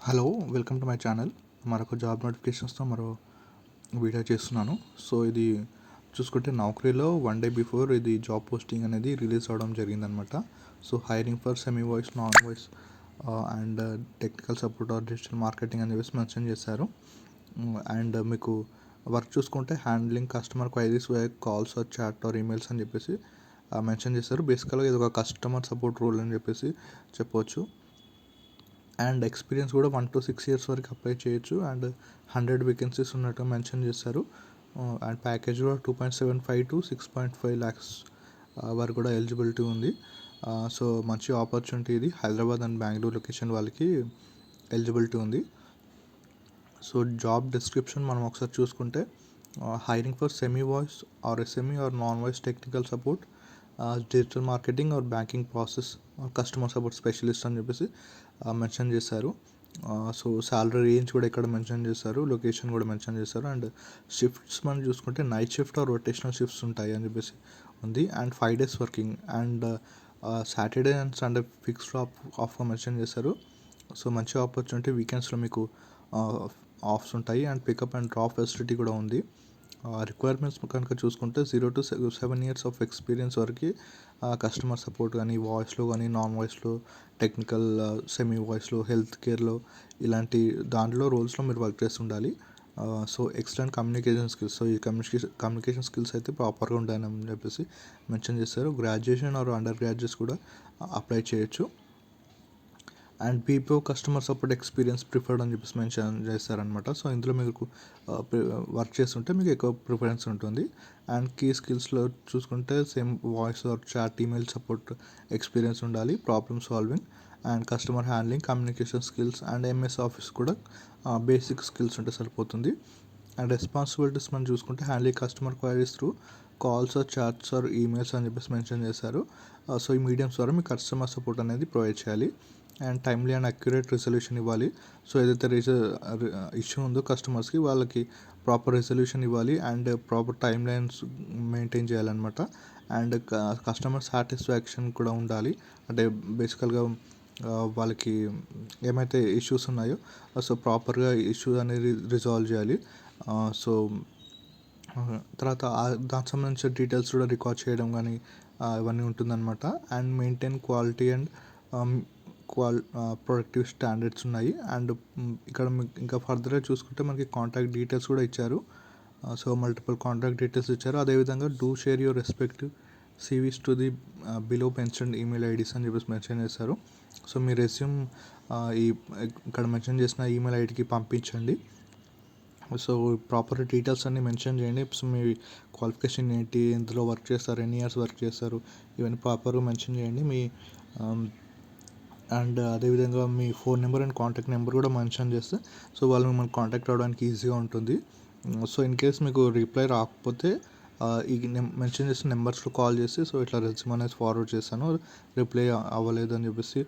Hello, welcome to my channel. మరొక job నోటిఫికేషన్స్తో video చేస్తున్నాను. సో ఇది చూసుకుంటే నౌకరీలో 1 డే బిఫోర్ ఇది జాబ్ పోస్టింగ్ అనేది రిలీజ్ అవ్వడం జరిగిందనమాట. So hiring for semi voice, non voice and technical support or digital marketing అని చెప్పేసి మెన్షన్ చేశారు. అండ్ మీకు వర్క్ చూసుకుంటే handling customer queries via calls or chat or emails అని చెప్పేసి మెన్షన్ చేశారు. బేసికల్గా ఇది ఒక కస్టమర్ సపోర్ట్ రోల్ అని చెప్పేసి చెప్పవచ్చు. అండ్ ఎక్స్పీరియన్స్ కూడా 1 to 6 years వరకు అప్లై చేయొచ్చు. అండ్ 100 వేకెన్సీస్ ఉన్నట్టు మెన్షన్ చేశారు. అండ్ ప్యాకేజ్ కూడా 2.75 to 6.5 lakhs వరకు కూడా ఎలిజిబిలిటీ ఉంది. సో మంచి ఆపర్చునిటీ ఇది. హైదరాబాద్ అండ్ బెంగళూరు లొకేషన్ వాళ్ళకి ఎలిజిబిలిటీ ఉంది. సో జాబ్ డిస్క్రిప్షన్ మనం ఒకసారి చూసుకుంటే hiring for semi voice or SME or non voice technical support, digital marketing or banking process customer support specialist అని చెప్పేసి మెన్షన్ చేశారు. సో శాలరీ రేంజ్ కూడా ఇక్కడ మెన్షన్ చేశారు, లొకేషన్ కూడా మెన్షన్ చేశారు. అండ్ షిఫ్ట్స్ మనం చూసుకుంటే night shift or rotational shifts ఉంటాయి అని చెప్పేసి ఉంది. And 5 days working and Saturday and Sunday fixed ఆఫ్గా మెన్షన్ చేశారు. సో మంచి ఆపర్చునిటీ. వీకెండ్స్లో మీకు ఆఫ్స్ ఉంటాయి and pickup and drop facility కూడా ఉంది. రిక్వైర్మెంట్స్ కనుక చూసుకుంటే 0 to 7 years ఆఫ్ ఎక్స్పీరియన్స్ వరకు కస్టమర్ సపోర్ట్ కానీ వాయిస్లో కానీ నాన్ వాయిస్లో టెక్నికల్ సెమీ వాయిస్లో హెల్త్ కేర్లో ఇలాంటి దాంట్లో రోల్స్లో మీరు వర్క్ చేసి ఉండాలి. So excellent communication skills. So ఈ కమ్యూనికేషన్ స్కిల్స్ అయితే ప్రాపర్గా ఉండాలని చెప్పేసి మెన్షన్ చేశారు. గ్రాడ్యుయేషన్ ఆర్ అండర్ గ్రాడ్యుయేట్స్ కూడా అప్లై చేయొచ్చు. And BPO customer support experience preferred అని చెప్పేసి మెన్షన్ చేస్తారనమాట. సో ఇందులో మీకు వర్క్ చేస్తుంటే మీకు ఎక్కువ ప్రిఫరెన్స్ ఉంటుంది. అండ్ కీ స్కిల్స్లో చూసుకుంటే same voice or chat, email support experience ఉండాలి. Problem solving and customer handling, communication skills and MS office కూడా బేసిక్ స్కిల్స్ ఉంటే సరిపోతుంది. అండ్ రెస్పాన్సిబిలిటీస్ మనం చూసుకుంటే handling customer queries through calls or chats or emails అని చెప్పేసి మెన్షన్ చేశారు. So ఈ మీడియంస్ ద్వారా మీ కస్టమర్ సపోర్ట్ అనేది ప్రొవైడ్ చేయాలి. And timely and accurate resolution ఇవ్వాలి. సో ఏదైతే ఇష్యూ ఉందో కస్టమర్స్కి వాళ్ళకి ప్రాపర్ రెజల్యూషన్ ఇవ్వాలి and proper time lines maintain చేయాలన్నమాట. అండ్ కస్టమర్ సాటిస్ఫాక్షన్ కూడా ఉండాలి. అంటే బేసికల్గా వాళ్ళకి ఏమైతే ఇష్యూస్ ఉన్నాయో సో ప్రాపర్గా ఇష్యూ అనేది రిజాల్వ్ చేయాలి. సో తర్వాత దానికి సంబంధించిన డీటెయిల్స్ కూడా రికార్డ్ చేయడం కానీ ఇవన్నీ ఉంటుందన్నమాట. And maintain quality and productive standards ఉన్నాయి. అండ్ ఇక్కడ ఇంకా ఫర్దర్గా చూసుకుంటే మనకి కాంటాక్ట్ డీటెయిల్స్ కూడా ఇచ్చారు. సో మల్టిపుల్ కాంటాక్ట్ డీటెయిల్స్ ఇచ్చారు. అదేవిధంగా do share your respective CVs to the below mentioned email IDs అని చెప్పేసి మెన్షన్ చేశారు. సో మీ రెస్యూమ్ ఈ ఇక్కడ మెన్షన్ చేసిన ఈమెయిల్ ఐడికి పంపించండి. సో ప్రాపర్ డీటెయిల్స్ అన్నీ మెన్షన్ చేయండి. సో మీ క్వాలిఫికేషన్ ఏంటి, ఎందులో వర్క్ చేస్తారు, ఎన్ని ఇయర్స్ వర్క్ చేస్తారు, ఇవన్నీ ప్రాపర్గా మెన్షన్ చేయండి. మీ అండ్ అదేవిధంగా మీ phone number and contact number కూడా మెన్షన్ చేస్తే సో వాళ్ళు మిమ్మల్ని కాంటాక్ట్ అవ్వడానికి ఈజీగా ఉంటుంది. సో ఇన్ కేస్ మీకు రిప్లై రాకపోతే ఈ మెన్షన్ చేసిన నెంబర్స్లో కాల్ చేసి సో ఇట్లా రెజ్యూమ్ అనేది ఫార్వర్డ్ చేశాను, రిప్లై అవ్వలేదు అని చెప్పేసి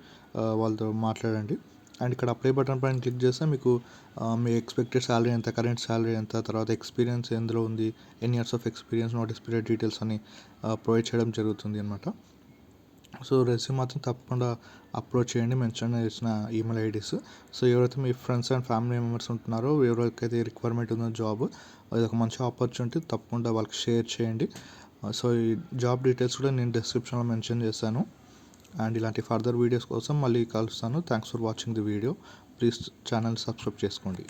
వాళ్ళతో మాట్లాడండి. అండ్ ఇక్కడ అప్లై బటన్ పైన క్లిక్ చేస్తే మీకు మీ ఎక్స్పెక్టెడ్ శాలరీ ఎంత, కరెంట్ శాలరీ ఎంత, తర్వాత ఎక్స్పీరియన్స్ ఎందులో ఉంది, ఎన్ని years of experience, notice period details అని ప్రొవైడ్ చేయడం జరుగుతుంది అనమాట. సో రెస్యూమ్ మాత్రం తప్పకుండా అప్లోడ్ చేయండి మెన్షన్ చేసిన ఈమెయిల్ ఐడీస్. సో ఎవరైతే మీ ఫ్రెండ్స్ అండ్ ఫ్యామిలీ మెంబర్స్ ఉంటున్నారో, ఎవరికైతే రిక్వైర్మెంట్ ఉందో జాబ్, అది ఒక మంచి ఆపర్చునిటీ, తప్పకుండా వాళ్ళకి షేర్ చేయండి. సో ఈ జాబ్ డీటెయిల్స్ కూడా నేను డిస్క్రిప్షన్లో మెన్షన్ చేశాను. అండ్ ఇలాంటి ఫర్దర్ వీడియోస్ కోసం మళ్ళీ కలుస్తాను. Thanks for watching the video. Please channel subscribe చేసుకోండి.